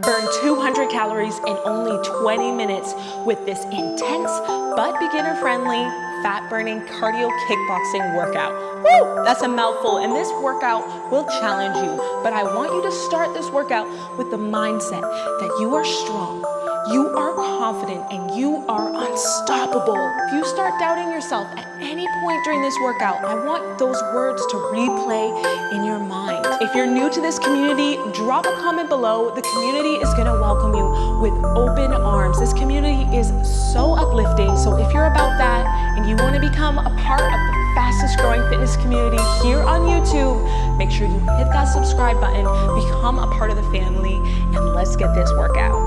Burn 200 calories in only 20 minutes with this intense but beginner-friendly fat-burning cardio kickboxing workout. Woo! That's a mouthful, and this workout will challenge you. But I want you to start this workout with the mindset that you are strong, you are confident, and you are unstoppable. If you start doubting yourself at any point during this workout, I want those words to replay in your mind. If you're new to this community, drop a comment below. The community is gonna welcome you with open arms. This community is so uplifting. So if you're about that and you wanna become a part of the fastest growing fitness community here on YouTube, make sure you hit that subscribe button, become a part of the family, and let's get this workout.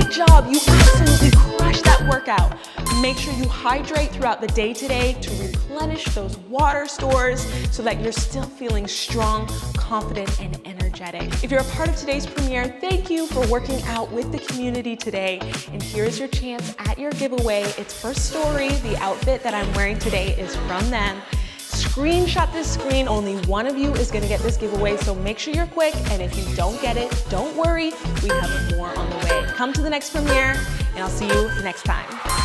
Great job, you absolutely crushed that workout. Make sure you hydrate throughout the day today to replenish those water stores so that you're still feeling strong, confident, and energetic. If you're a part of today's premiere, thank you for working out with the community today. And here's your chance at your giveaway. It's for Story. The outfit that I'm wearing today is from them. Screenshot this screen. Only one of you is gonna get this giveaway, so make sure you're quick. And if you don't get it, don't worry. We have more on the way. Come to the next premiere, and I'll see you next time.